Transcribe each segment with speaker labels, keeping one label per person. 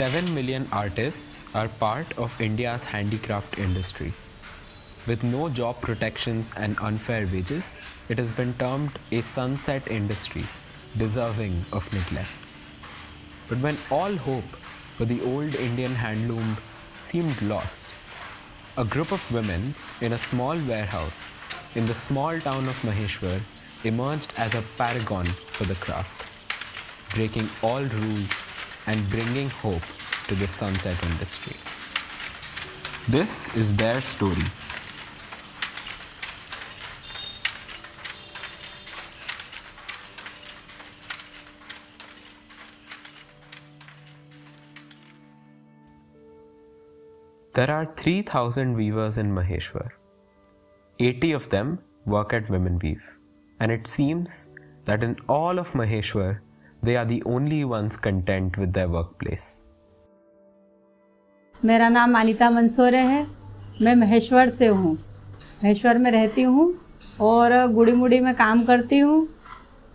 Speaker 1: 7 million artists are part of India's handicraft industry. With no job protections and unfair wages, it has been termed a sunset industry, deserving of neglect. But when all hope for the old Indian handloom seemed lost, a group of women in a small warehouse in the small town of Maheshwar emerged as a paragon for the craft, breaking all rules and bringing hope to the sunset industry. This is their story. There are 3,000 weavers in Maheshwar. 80 of them work at Women Weave, and it seems that in all of Maheshwar, they are the only ones content with their workplace.
Speaker 2: मेरा नाम अनीता मंसूरे है। मैं महेश्वर से हूँ। महेश्वर में रहती हूँ और गुड़ी मुड़ी में काम करती हूँ।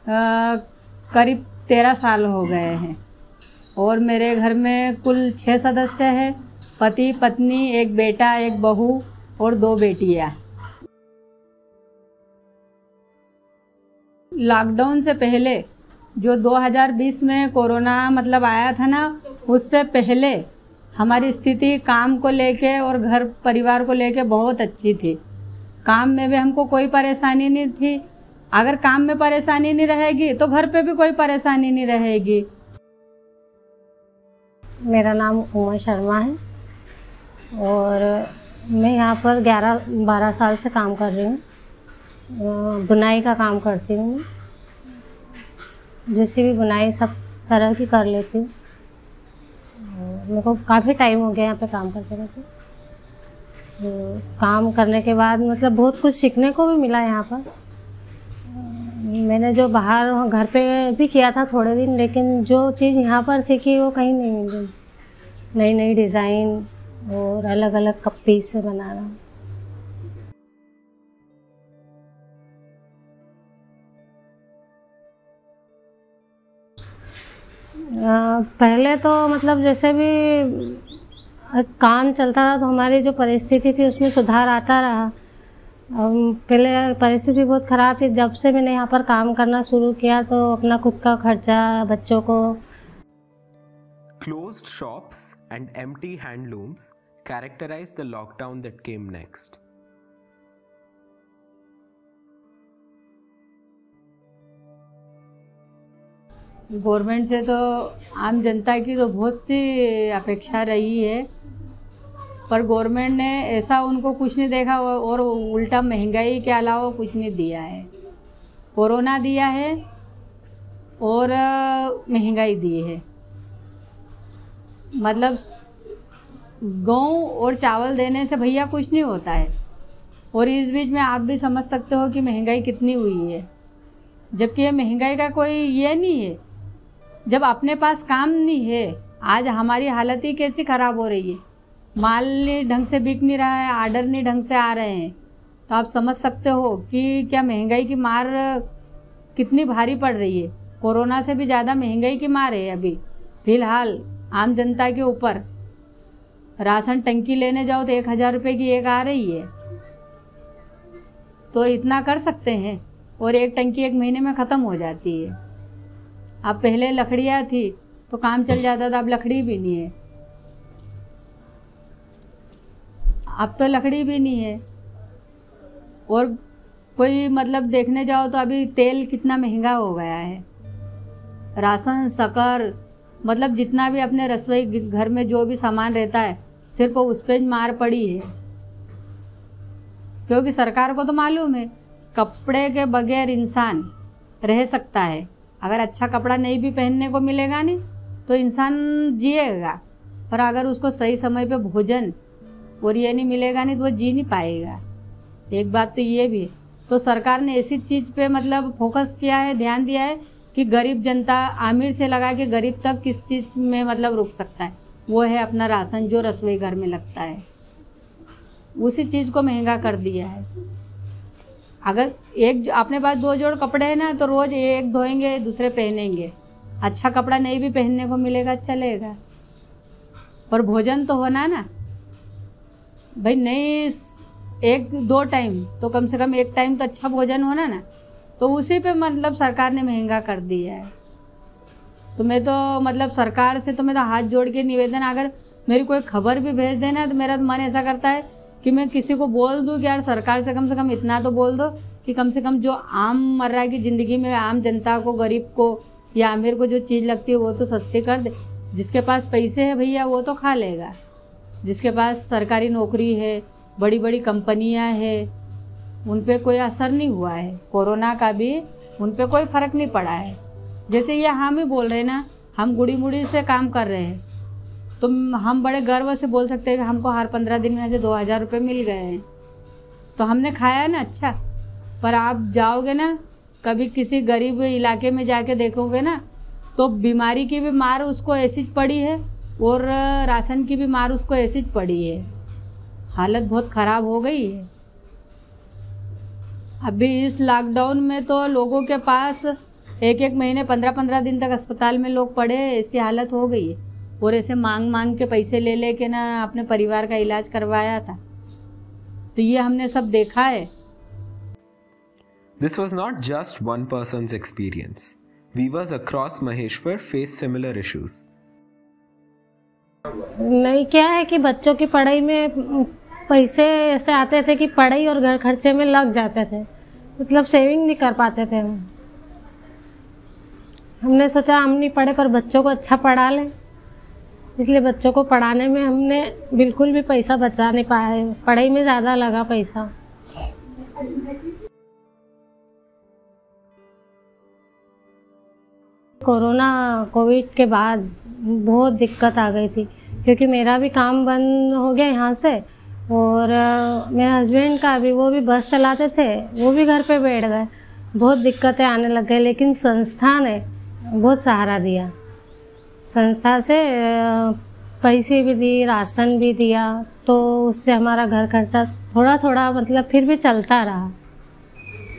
Speaker 2: करीब 13 साल हो गए हैं और मेरे घर में कुल 6 सदस्य हैं। पति पत्नी, एक बेटा, एक बहू और 2 बेटियाँ। लॉकडाउन से पहले जो 2020 में कोरोना मतलब आया था ना, उससे पहले हमारी स्थिति काम को लेके और घर परिवार को लेके बहुत अच्छी थी। काम में भी हमको कोई परेशानी नहीं थी। अगर काम में परेशानी नहीं रहेगी तो घर पे भी कोई परेशानी नहीं रहेगी।
Speaker 3: मेरा नाम उमा शर्मा है और मैं यहाँ पर 11-12 साल से काम कर रही हूँ। बुनाई का काम करती हूँ। जैसी भी बुनाई सब तरह की कर लेती हूँ। मेरे को काफ़ी टाइम हो गया यहाँ पे काम करते रहते। काम करने के बाद मतलब बहुत कुछ सीखने को भी मिला यहाँ पर। मैंने जो बाहर घर पे भी किया था थोड़े दिन, लेकिन जो चीज़ यहाँ पर सीखी वो कहीं नहीं मिली। नई नई डिज़ाइन और अलग अलग कप पीस से बनाना। पहले तो मतलब जैसे भी काम चलता था तो हमारी जो परिस्थिति थी उसमें सुधार आता रहा। पहले परिस्थिति बहुत ख़राब थी। जब से मैंने यहाँ पर काम करना शुरू किया तो अपना खुद का खर्चा, बच्चों को।
Speaker 1: Closed shops and empty handlooms characterized the lockdown that came next.
Speaker 2: Government से तो आम जनता की तो बहुत सी अपेक्षा रही है, पर गवर्नमेंट ने ऐसा उनको कुछ नहीं देखा और उल्टा महंगाई के अलावा कुछ नहीं दिया है। कोरोना दिया है और महंगाई दी है। मतलब गेहूँ और चावल देने से भैया कुछ नहीं होता है। और इस बीच में आप भी समझ सकते हो कि महंगाई कितनी हुई है, जबकि ये महंगाई का कोई ये नहीं है। जब अपने पास काम नहीं है, आज हमारी हालत ही कैसी ख़राब हो रही है। माल नहीं ढंग से बिक नहीं रहा है, आर्डर नहीं ढंग से आ रहे हैं, तो आप समझ सकते हो कि क्या महंगाई की मार कितनी भारी पड़ रही है। कोरोना से भी ज़्यादा महंगाई की मार है अभी फ़िलहाल आम जनता के ऊपर। राशन टंकी लेने जाओ तो 1000 रुपये की एक आ रही है, तो इतना कर सकते हैं। और एक टंकी 1 महीने में ख़त्म हो जाती है। अब पहले लकड़ियाँ थी तो काम चल जाता था, अब लकड़ी भी नहीं है। अब तो लकड़ी भी नहीं है। और कोई मतलब देखने जाओ तो अभी तेल कितना महंगा हो गया है। राशन, शक्कर, मतलब जितना भी अपने रसोई घर में जो भी सामान रहता है सिर्फ उस पर मार पड़ी है। क्योंकि सरकार को तो मालूम है कपड़े के बगैर इंसान रह सकता है। अगर अच्छा कपड़ा नहीं भी पहनने को मिलेगा नहीं तो इंसान जिएगा, पर अगर उसको सही समय पे भोजन और ये नहीं मिलेगा नहीं तो वो जी नहीं पाएगा। एक बात तो ये भी है। तो सरकार ने ऐसी चीज़ पे मतलब फोकस किया है, ध्यान दिया है कि गरीब जनता, आमिर से लगा के गरीब तक किस चीज़ में मतलब रुक सकता है। वो है अपना राशन जो रसोई घर में लगता है, उसी चीज़ को महंगा कर दिया है। अगर एक अपने पास 2 जोड़ कपड़े हैं ना तो रोज़ एक धोएंगे दूसरे पहनेंगे। अच्छा कपड़ा नहीं भी पहनने को मिलेगा चलेगा। पर भोजन तो होना ना भाई, नहीं 1-2 टाइम तो कम से कम 1 टाइम तो अच्छा भोजन होना ना। तो उसी पे मतलब सरकार ने महंगा कर दिया है। तो मैं तो मतलब सरकार से तो मैं तो हाथ जोड़ के निवेदन, अगर मेरी कोई खबर भी भेज देना तो मेरा मन ऐसा करता है कि मैं किसी को बोल दूं कि यार सरकार से कम इतना तो बोल दो कि कम से कम जो आम मर्रा की ज़िंदगी में आम जनता को, गरीब को या अमीर को जो चीज़ लगती है वो तो सस्ती कर दे। जिसके पास पैसे है भैया वो तो खा लेगा, जिसके पास सरकारी नौकरी है, बड़ी बड़ी कंपनियां हैं, उन पे कोई असर नहीं हुआ है, कोरोना का भी उन पे कोई फ़र्क नहीं पड़ा है। जैसे ये हम ही बोल रहे हैं ना, हम गुड़ी मुड़ी से काम कर रहे हैं तो हम बड़े गर्व से बोल सकते हैं कि हमको हर 15 दिन में से 2000 रुपये मिल गए हैं, तो हमने खाया है ना अच्छा। पर आप जाओगे ना कभी किसी गरीब इलाके में जाके देखोगे ना, तो बीमारी की भी मार उसको ऐसी पड़ी है और राशन की भी मार उसको ऐसी पड़ी है। हालत बहुत ख़राब हो गई है। अभी इस लॉकडाउन में तो लोगों के पास 1-1 महीने 15-15 दिन तक अस्पताल में लोग पड़े, ऐसी हालत हो गई है। और ऐसे मांग मांग के पैसे ले ले के ना अपने परिवार का इलाज करवाया था, तो ये हमने सब देखा है।
Speaker 1: This was not just one person's experience. Weavers across Maheshwar face similar issues.
Speaker 3: नहीं, क्या है कि बच्चों की पढ़ाई में पैसे ऐसे आते थे कि पढ़ाई और घर खर्चे में लग जाते थे, मतलब सेविंग नहीं कर पाते थे हम। हमने सोचा हम नहीं पढ़े पर बच्चों को अच्छा पढ़ा लें, इसलिए बच्चों को पढ़ाने में हमने बिल्कुल भी पैसा बचा नहीं पाए, पढ़ाई में ज़्यादा लगा पैसा। कोविड के बाद बहुत दिक्कत आ गई थी, क्योंकि मेरा भी काम बंद हो गया यहाँ से, और मेरे हस्बैंड का भी, वो भी बस चलाते थे, वो भी घर पे बैठ गए, बहुत दिक्कतें आने लग गई। लेकिन संस्था ने बहुत सहारा दिया, संस्था से पैसे भी दी, राशन भी दिया, तो उससे हमारा घर खर्चा थोड़ा थोड़ा मतलब फिर भी चलता रहा।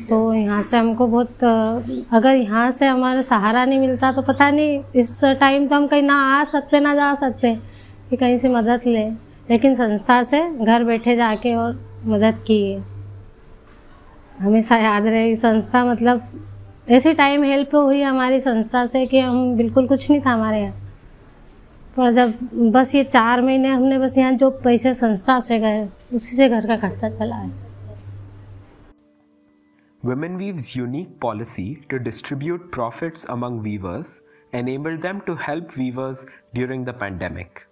Speaker 3: तो यहाँ से हमको बहुत, अगर यहाँ से हमारा सहारा नहीं मिलता तो पता नहीं इस टाइम तो हम कहीं ना आ सकते ना जा सकते कि कहीं से मदद ले। लेकिन संस्था से घर बैठे जाके और मदद की है। हमेशा याद रहे संस्था, मतलब ऐसी टाइम हेल्प हुई हमारी संस्था से कि हम बिल्कुल कुछ नहीं था हमारे यहाँ। पर जब बस ये 4 महीने हमने बस यहाँ जो पैसे संस्था से गए उसी से घर का खर्चा चला है।
Speaker 1: Women Weave's unique policy to distribute profits among weavers enabled them to help weavers during the pandemic.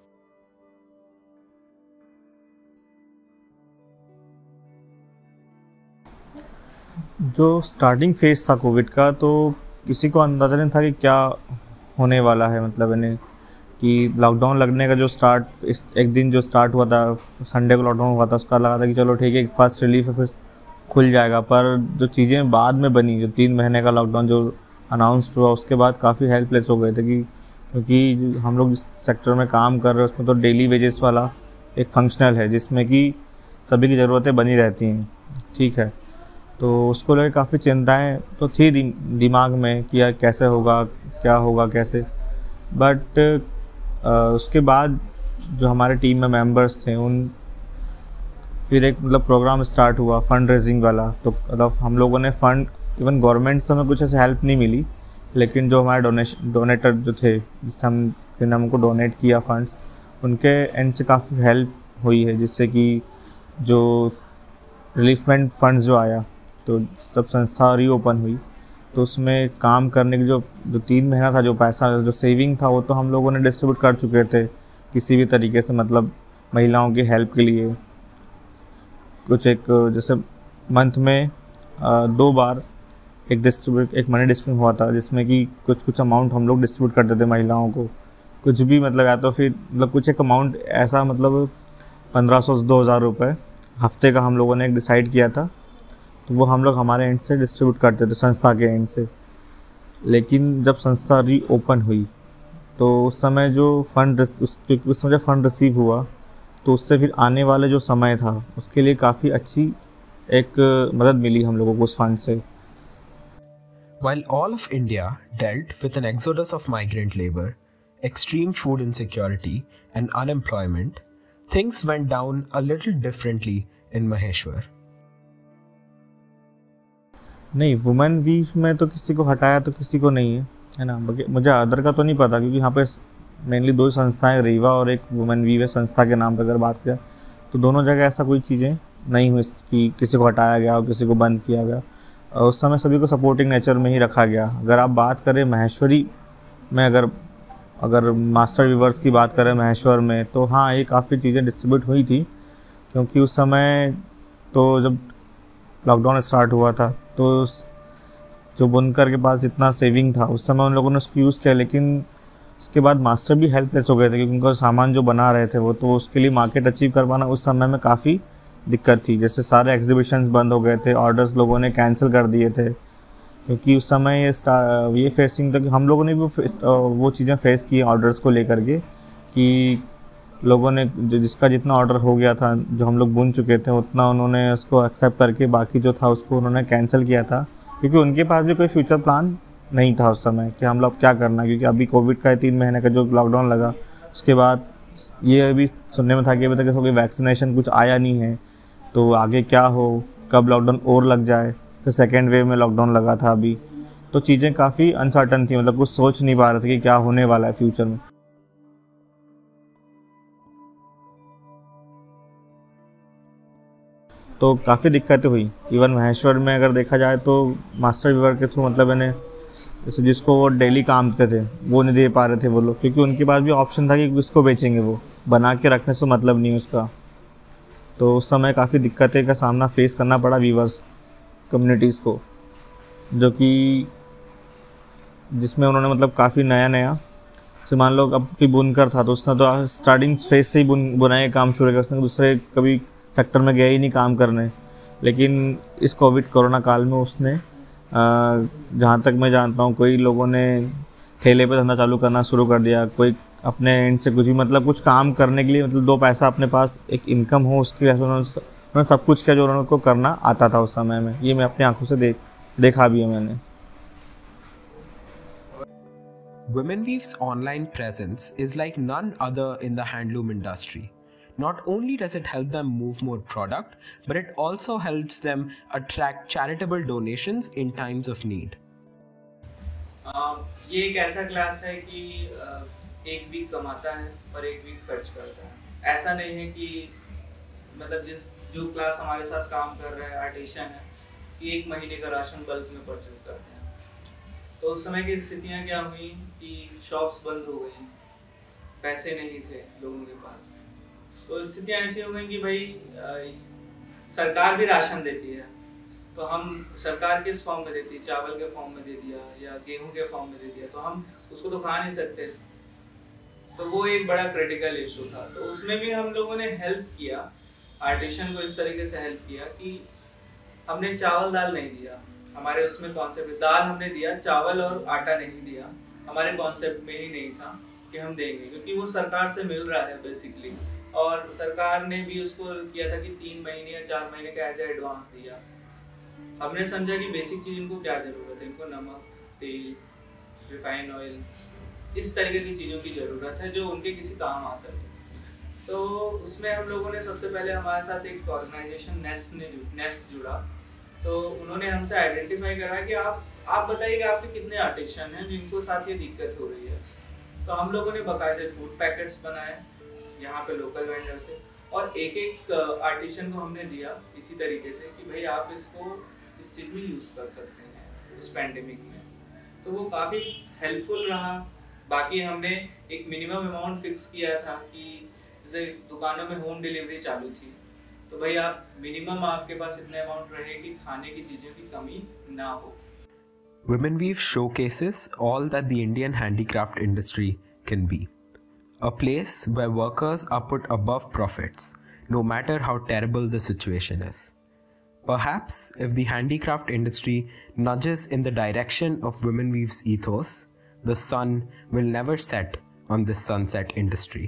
Speaker 4: जो स्टार्टिंग फेज था कोविड का, तो किसी को अंदाज़ा नहीं था कि क्या होने वाला है। मतलब यानी कि लॉकडाउन लगने का जो एक दिन जो स्टार्ट हुआ था, संडे को लॉकडाउन हुआ था, उसका लगा था कि चलो ठीक है फर्स्ट रिलीफ है, फिर खुल जाएगा। पर जो चीज़ें बाद में बनी, जो 3 महीने का लॉकडाउन जो अनाउंस्ड हुआ, उसके बाद काफ़ी हेल्पलेस हो गए थे क्योंकि हम लोग जिस सेक्टर में काम कर रहे हैं उसमें तो डेली वेजेस वाला एक फंक्शनल है जिसमें कि सभी की ज़रूरतें बनी रहती हैं, ठीक है। तो उसको लेकर काफ़ी चिंताएं तो थी दिमाग में कि यार कैसे होगा, क्या होगा, कैसे। बट उसके बाद जो हमारे टीम में मेंबर्स थे फिर एक मतलब प्रोग्राम स्टार्ट हुआ फंड रेजिंग वाला। तो मतलब हम लोगों ने फंड, इवन गवर्नमेंट से हमें कुछ ऐसे हेल्प नहीं मिली, लेकिन जो हमारे डोनेटर जो थे जिसने हमको डोनेट किया फंड, उनके एंड से काफ़ी हेल्प हुई है, जिससे कि जो रिलीफमेंट फंड्स जो आया तो सब संस्था रीओपन हुई। तो उसमें काम करने की जो 3 महीना था, जो पैसा जो सेविंग था, वो तो हम लोगों ने डिस्ट्रीब्यूट कर चुके थे किसी भी तरीके से, मतलब महिलाओं की हेल्प के लिए। कुछ एक जैसे मंथ में 2 बार एक मनी डिस्ट्रीब्यूट हुआ था, जिसमें कि कुछ अमाउंट हम लोग डिस्ट्रीब्यूट करते थे महिलाओं को। कुछ भी मतलब या तो फिर मतलब कुछ एक अमाउंट ऐसा, मतलब 1500 से 2000 रुपये हफ्ते का हम लोगों ने एक डिसाइड किया था, तो वो हम लोग हमारे एंड से डिस्ट्रीब्यूट करते थे, संस्था के एंड से। लेकिन जब संस्था रीओपन हुई तो उस समय जो उस समय फंड रिसीव हुआ, तो उससे फिर आने वाले जो समय था उसके लिए काफ़ी अच्छी एक मदद मिली हम लोगों को उस फंड से।
Speaker 1: While all of India dealt with an exodus of migrant labor, extreme food insecurity and unemployment, things went down a little differently in Maheshwar.
Speaker 4: नहीं, वुमेन वीव में तो किसी को हटाया तो किसी को नहीं है ना। मुझे अदर का तो नहीं पता, क्योंकि यहाँ पे मेनली दो संस्थाएं, रीवा और एक वुमेन वीव है संस्था के नाम पर अगर बात करें, तो दोनों जगह ऐसा कोई चीज़ें नहीं हुई कि किसी को हटाया गया और किसी को बंद किया गया। उस समय सभी को सपोर्टिंग नेचर में ही रखा गया। अगर आप बात करें महेश्वरी में, अगर मास्टर वीवर्स की बात करें महेश्वर में, तो हाँ, ये काफ़ी चीज़ें डिस्ट्रीब्यूट हुई थी, क्योंकि उस समय तो जब लॉकडाउन स्टार्ट हुआ था तो जो बुनकर के पास इतना सेविंग था उस समय उन लोगों ने उसको यूज़ किया, लेकिन उसके बाद मास्टर भी हेल्पलेस हो गए थे, क्योंकि उनका सामान जो बना रहे थे वो, तो उसके लिए मार्केट अचीव कर पाना उस समय में काफ़ी दिक्कत थी। जैसे सारे एग्जीबिशंस बंद हो गए थे, ऑर्डर्स लोगों ने कैंसिल कर दिए थे, क्योंकि उस समय ये फेसिंग था कि हम लोगों ने भी वो चीज़ें फेस की ऑर्डर्स को लेकर के, कि लोगों ने जिसका जितना ऑर्डर हो गया था, जो हम लोग बुन चुके थे, उतना उन्होंने उसको एक्सेप्ट करके बाकी जो था उसको उन्होंने कैंसिल किया था, क्योंकि उनके पास भी कोई फ्यूचर प्लान नहीं था उस समय कि हम लोग क्या करना। क्योंकि अभी कोविड का 3 महीने का जो लॉकडाउन लगा, उसके बाद ये अभी सुनने में था कि अभी तक कोई वैक्सीनेशन कुछ आया नहीं है, तो आगे क्या हो, कब लॉकडाउन और लग जाए। फिर सेकेंड वेव में लॉकडाउन लगा था अभी, तो चीज़ें काफ़ी अनसर्टन थी, मतलब कुछ सोच नहीं पा रहे थे कि क्या होने वाला है फ्यूचर में। तो काफ़ी दिक्कतें हुई। इवन महेश्वर में अगर देखा जाए तो मास्टर वीवर के थ्रू, मतलब मैंने जैसे जिसको वो डेली काम देते थे वो नहीं दे पा रहे थे वो लोग, क्योंकि उनके पास भी ऑप्शन था कि किसको बेचेंगे, वो बना के रखने से मतलब नहीं उसका। तो उस समय काफ़ी दिक्कतें का सामना फेस करना पड़ा वीवर्स कम्युनिटीज़ को, जो कि जिसमें उन्होंने मतलब काफ़ी नया से, मान लो अब कोई बुनकर था तो उसने तो स्टार्टिंग फेज से ही बुनाई का काम शुरू किया, उसने दूसरे कभी सेक्टर में गया ही नहीं काम करने। लेकिन इस कोरोना काल में उसने, जहाँ तक मैं जानता हूँ, कोई लोगों ने ठेले पे धंधा चालू करना शुरू कर दिया, कोई अपने एंड से कुछ भी, मतलब कुछ काम करने के लिए, मतलब 2 पैसा अपने पास एक इनकम हो उसके लिए उन्होंने सब कुछ किया जो उन्होंने करना आता था उस समय में। ये मैं अपनी आंखों से देखा भी है मैंने।
Speaker 1: Women Weave's online presence is like none other in the handloom industry. Not only does it help them move more product, but it also helps them attract charitable donations in times of need.
Speaker 5: ये एक ऐसा class है कि एक week कमाता है और एक वीक खर्च करता है। ऐसा नहीं है कि मतलब जो क्लास हमारे साथ काम कर रहा है, आर्टिशन है, कि 1 महीने का राशन बल्क में परचेज करते हैं। तो उस समय की स्थितियाँ क्या हुई कि शॉप्स बंद हो गई, पैसे नहीं थे लोगों के पास। तो स्थितियाँ ऐसी हो गई कि भाई सरकार भी राशन देती है, तो हम सरकार किस फॉर्म में देती है, चावल के फॉर्म में दे दिया या गेहूं के फॉर्म में दे दिया, तो हम उसको तो खा नहीं सकते। तो वो एक बड़ा क्रिटिकल इशू था। तो उसमें भी हम लोगों ने हेल्प किया, आर्टिशन को इस तरीके से हेल्प किया कि हमने चावल दाल नहीं दिया, हमारे उसमें कॉन्सेप्ट दाल हमने दिया, चावल और आटा नहीं दिया, हमारे कॉन्सेप्ट में ही नहीं था कि हम देंगे, क्योंकि वो सरकार से मिल रहा है बेसिकली। और सरकार ने भी उसको किया था कि 3 महीने या 4 महीने का एज एडवांस दिया। हमने समझा कि बेसिक चीज़ इनको क्या ज़रूरत है, इनको नमक, तेल, रिफाइंड ऑयल, इस तरीके की चीज़ों की ज़रूरत है जो उनके किसी काम आ सके। तो उसमें हम लोगों ने सबसे पहले हमारे साथ एक ऑर्गेनाइजेशन नेस्ट जुड़ा। तो उन्होंने हमसे आइडेंटिफाई करा कि आप बताइए कि आपके कितने आर्टिशन हैं जिनको साथ ये दिक्कत हो रही है। तो हम लोगों ने बाकायदे फूड पैकेट्स बनाए यहाँ पे लोकल वेंडर से, और एक आर्टिशन को हमने दिया इसी तरीके से कि भाई आप इसको इस चीज़ में यूज़ कर सकते हैं इस पैंडेमिक में। तो वो काफ़ी हेल्पफुल रहा। बाकी हमने एक मिनिमम अमाउंट फिक्स किया था कि जैसे दुकानों में होम डिलीवरी चालू थी, तो भाई आप मिनिमम आपके पास इतने अमाउंट रहे कि खाने की चीज़ों की कमी ना हो।
Speaker 1: Women Weave showcases all that the Indian handicraft industry can be. A place where workers are put above profits, no matter how terrible the situation is. Perhaps if the handicraft industry nudges in the direction of Women Weave's ethos, the sun will never set on this sunset industry.